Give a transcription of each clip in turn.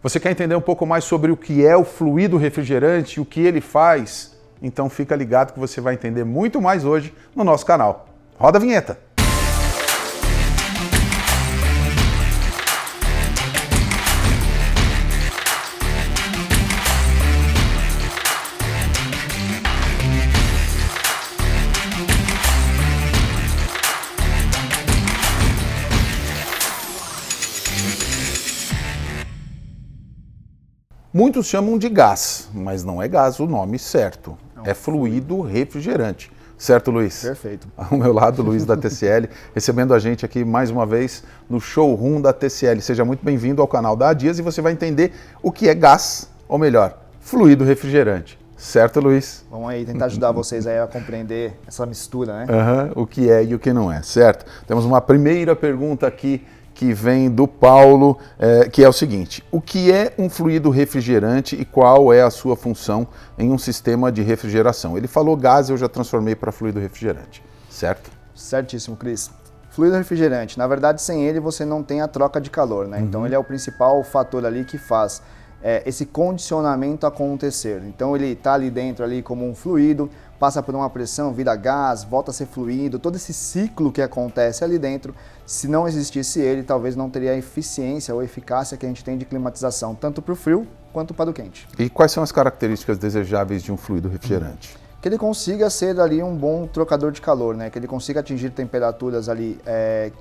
Você quer entender um pouco mais sobre o que é o fluido refrigerante e o que ele faz? Então fica ligado que você vai entender muito mais hoje no nosso canal. Roda a vinheta! Muitos chamam de gás, mas não é gás o nome certo. É fluido refrigerante. Certo, Luiz? Perfeito. Ao meu lado, Luiz da TCL, recebendo a gente aqui mais uma vez no showroom da TCL. Seja muito bem-vindo ao canal da Dias e você vai entender o que é gás, ou melhor, fluido refrigerante. Certo, Luiz? Vamos aí tentar ajudar vocês aí a compreender essa mistura, né? O que é e o que não é, certo? Temos uma primeira pergunta aqui que vem do Paulo, que é o seguinte: o que é um fluido refrigerante e qual é a sua função em um sistema de refrigeração? Ele falou gás, eu já transformei para fluido refrigerante, certo? Certíssimo, Cris. Fluido refrigerante, na verdade, sem ele você não tem a troca de calor, né? Então ele é o principal fator ali que faz esse condicionamento acontecer. Então ele está ali dentro ali como um fluido, passa por uma pressão, vira gás, volta a ser fluido, todo esse ciclo que acontece ali dentro, se não existisse ele, talvez não teria a eficiência ou eficácia que a gente tem de climatização, tanto para o frio quanto para o quente. E quais são as características desejáveis de um fluido refrigerante? Que ele consiga ser ali um bom trocador de calor, né? Que ele consiga atingir temperaturas ali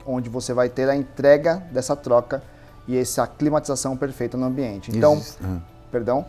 onde você vai ter a entrega dessa troca e essa climatização perfeita no ambiente. Então,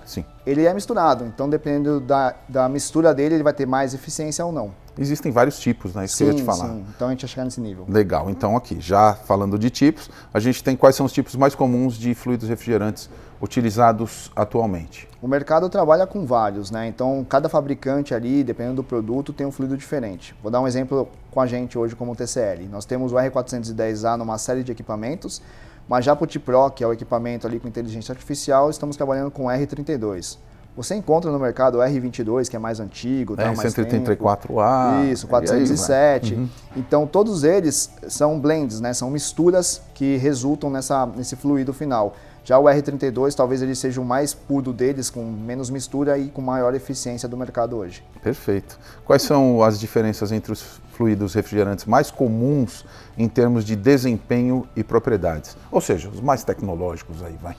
Sim. Ele é misturado, então dependendo da mistura dele, ele vai ter mais eficiência ou não. Existem vários tipos, né? Isso que eu ia te falar. Sim, então a gente vai chegar nesse nível. Legal, então aqui, já falando de tipos, a gente tem quais são os tipos mais comuns de fluidos refrigerantes utilizados atualmente? O mercado trabalha com vários, né? Então cada fabricante ali, dependendo do produto, tem um fluido diferente. Vou dar um exemplo com a gente hoje como TCL. Nós temos o R410A numa série de equipamentos, mas já para o T-Pro, que é o equipamento ali com inteligência artificial, estamos trabalhando com o R32. Você encontra no mercado o R22, que é mais antigo, tá, mais tempo. R184A. Isso, 407. Então todos eles são blends, né? São misturas que resultam nesse fluido final. Já o R32 talvez ele seja o mais puro deles, com menos mistura e com maior eficiência do mercado hoje. Perfeito. Quais são as diferenças entre os fluidos refrigerantes mais comuns em termos de desempenho e propriedades? Ou seja, os mais tecnológicos aí, vai.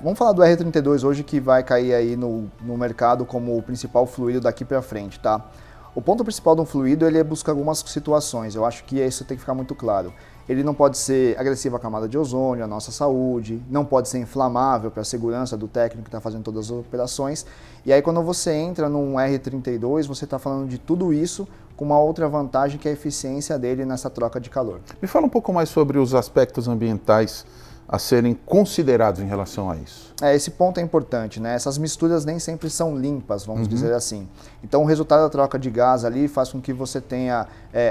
Vamos falar do R32 hoje, que vai cair aí no mercado como o principal fluido daqui para frente, tá? O ponto principal de um fluido, ele busca algumas situações, eu acho que isso tem que ficar muito claro. Ele não pode ser agressivo à camada de ozônio, à nossa saúde, não pode ser inflamável para a segurança do técnico que está fazendo todas as operações. E aí quando você entra num R32, você está falando de tudo isso com uma outra vantagem que é a eficiência dele nessa troca de calor. Me fala um pouco mais sobre os aspectos ambientais a serem considerados em relação a isso. Esse ponto é importante, né? Essas misturas nem sempre são limpas, vamos dizer assim. Então o resultado da troca de gás ali faz com que você tenha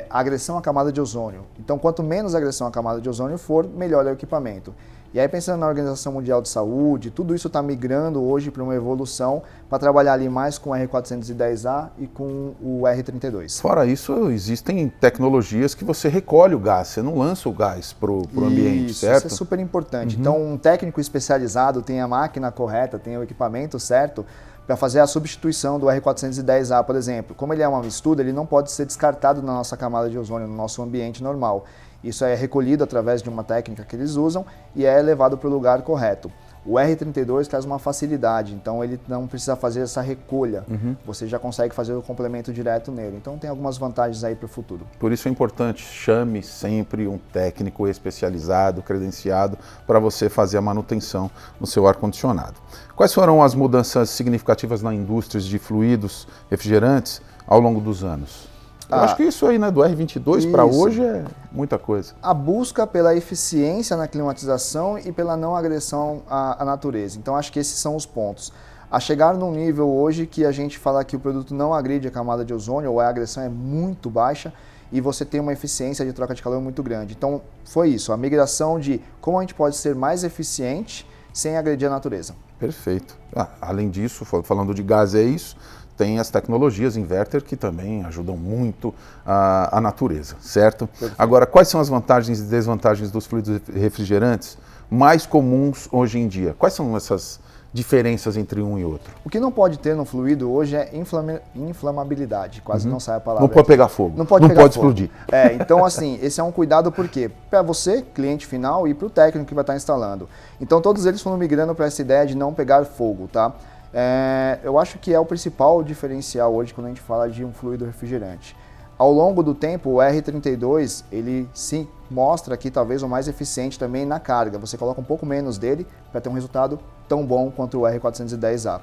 agressão à camada de ozônio. Então quanto menos agressão à camada de ozônio for, melhor é o equipamento. E aí pensando na Organização Mundial de Saúde, tudo isso está migrando hoje para uma evolução para trabalhar ali mais com o R410A e com o R32. Fora isso, existem tecnologias que você recolhe o gás, você não lança o gás para o ambiente, certo? Isso é super importante. Então um técnico especializado tem a máquina correta, tem o equipamento certo para fazer a substituição do R410A, por exemplo. Como ele é uma mistura, ele não pode ser descartado na nossa camada de ozônio, no nosso ambiente normal. Isso é recolhido através de uma técnica que eles usam e é levado para o lugar correto. O R32 traz uma facilidade, então ele não precisa fazer essa recolha. Você já consegue fazer o complemento direto nele. Então tem algumas vantagens aí para o futuro. Por isso é importante, chame sempre um técnico especializado, credenciado, para você fazer a manutenção no seu ar-condicionado. Quais foram as mudanças significativas na indústria de fluidos refrigerantes ao longo dos anos? Eu acho que isso aí, né, do R22 para hoje é muita coisa. A busca pela eficiência na climatização e pela não agressão à natureza. Então acho que esses são os pontos. A chegar num nível hoje que a gente fala que o produto não agride a camada de ozônio ou a agressão é muito baixa e você tem uma eficiência de troca de calor muito grande. Então foi isso, a migração de como a gente pode ser mais eficiente sem agredir a natureza. Perfeito. Além disso, falando de gás é isso, tem as tecnologias inverter que também ajudam muito a natureza, certo? Perfeito. Agora, quais são as vantagens e desvantagens dos fluidos refrigerantes mais comuns hoje em dia? Quais são essas diferenças entre um e outro? O que não pode ter no fluido hoje é inflamabilidade, quase não sai a palavra. Não pode pegar fogo, não pode explodir. Então assim, esse é um cuidado por quê? Para você, cliente final, e para o técnico que vai estar instalando. Então todos eles foram migrando para essa ideia de não pegar fogo, tá? Eu acho que é o principal diferencial hoje quando a gente fala de um fluido refrigerante. Ao longo do tempo, o R32, ele sim mostra aqui talvez o mais eficiente também na carga. Você coloca um pouco menos dele para ter um resultado tão bom quanto o R410A.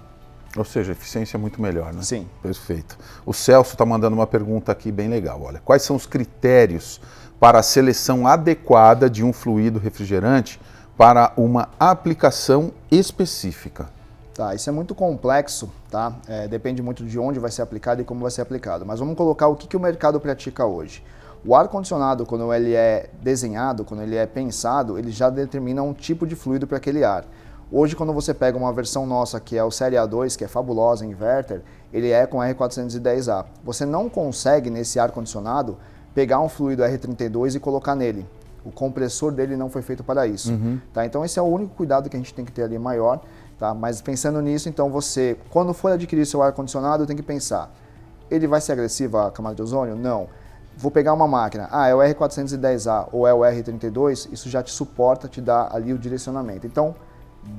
Ou seja, a eficiência é muito melhor, né? Sim. Perfeito. O Celso está mandando uma pergunta aqui bem legal. Olha, quais são os critérios para a seleção adequada de um fluido refrigerante para uma aplicação específica? Tá, isso é muito complexo, tá? Depende muito de onde vai ser aplicado e como vai ser aplicado. Mas vamos colocar o que o mercado pratica hoje. O ar-condicionado, quando ele é desenhado, quando ele é pensado, ele já determina um tipo de fluido para aquele ar. Hoje, quando você pega uma versão nossa, que é o Série A2, que é fabulosa, inverter, ele é com R410A. Você não consegue, nesse ar-condicionado, pegar um fluido R32 e colocar nele. O compressor dele não foi feito para isso. Tá? Então, esse é o único cuidado que a gente tem que ter ali maior. Tá? Mas pensando nisso, então você, quando for adquirir seu ar-condicionado, tem que pensar, ele vai ser agressivo à camada de ozônio? Não. Vou pegar uma máquina, é o R410A ou é o R32, isso já te suporta, te dá ali o direcionamento. Então,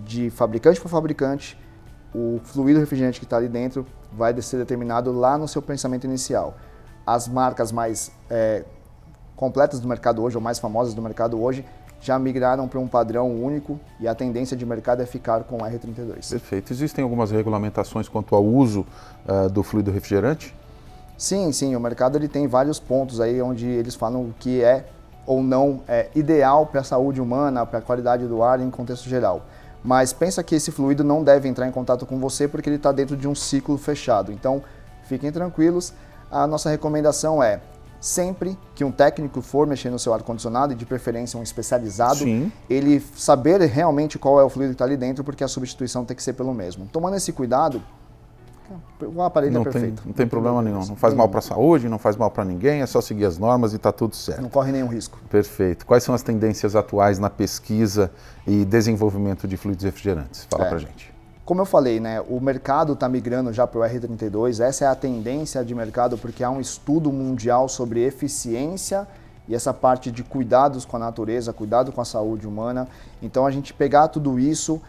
de fabricante para fabricante, o fluido refrigerante que está ali dentro vai ser determinado lá no seu pensamento inicial. As marcas mais completas do mercado hoje, ou mais famosas do mercado hoje, já migraram para um padrão único e a tendência de mercado é ficar com o R32. Perfeito. Existem algumas regulamentações quanto ao uso do fluido refrigerante? Sim, o mercado ele tem vários pontos aí onde eles falam o que é ou não ideal para a saúde humana, para a qualidade do ar em contexto geral. Mas pensa que esse fluido não deve entrar em contato com você porque ele está dentro de um ciclo fechado. Então, fiquem tranquilos. A nossa recomendação é sempre que um técnico for mexer no seu ar-condicionado, e de preferência um especializado, Sim. ele saber realmente qual é o fluido que está ali dentro, porque a substituição tem que ser pelo mesmo. Tomando esse cuidado, o aparelho é perfeito. Não tem problema nenhum. Não faz mal para a saúde, não faz mal para ninguém, é só seguir as normas e está tudo certo. Não corre nenhum risco. Perfeito. Quais são as tendências atuais na pesquisa e desenvolvimento de fluidos refrigerantes? Fala pra gente. Como eu falei, né, o mercado está migrando já para o R32, essa é a tendência de mercado porque há um estudo mundial sobre eficiência e essa parte de cuidados com a natureza, cuidado com a saúde humana. Então a gente pegar tudo isso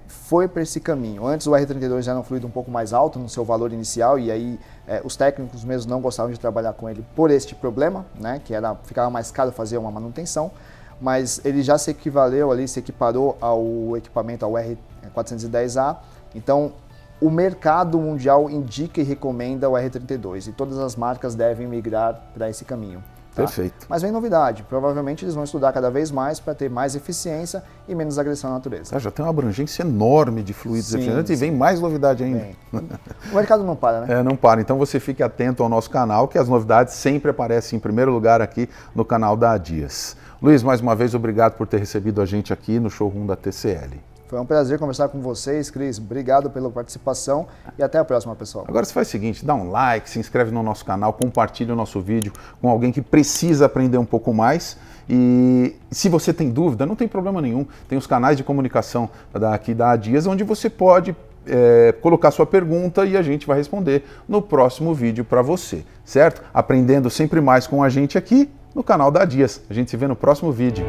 foi para esse caminho. Antes o R32 era um fluido um pouco mais alto no seu valor inicial e aí os técnicos mesmo não gostavam de trabalhar com ele por este problema, né, que ficava mais caro fazer uma manutenção. Mas ele já se equivaleu ali, se equiparou ao equipamento, ao R410A. Então, o mercado mundial indica e recomenda o R32 e todas as marcas devem migrar para esse caminho. Tá? Perfeito. Mas vem novidade, provavelmente eles vão estudar cada vez mais para ter mais eficiência e menos agressão à natureza. Já tem uma abrangência enorme de fluidos refrigerantes e vem mais novidade ainda. O mercado não para, né? Não para. Então você fique atento ao nosso canal, que as novidades sempre aparecem em primeiro lugar aqui no canal da Dias. Luiz, mais uma vez, obrigado por ter recebido a gente aqui no showroom da TCL. Foi um prazer conversar com vocês, Cris. Obrigado pela participação e até a próxima, pessoal. Agora você faz o seguinte, dá um like, se inscreve no nosso canal, compartilha o nosso vídeo com alguém que precisa aprender um pouco mais. E se você tem dúvida, não tem problema nenhum. Tem os canais de comunicação aqui da Dias, onde você pode colocar sua pergunta e a gente vai responder no próximo vídeo para você, certo? Aprendendo sempre mais com a gente aqui no canal da Dias. A gente se vê no próximo vídeo.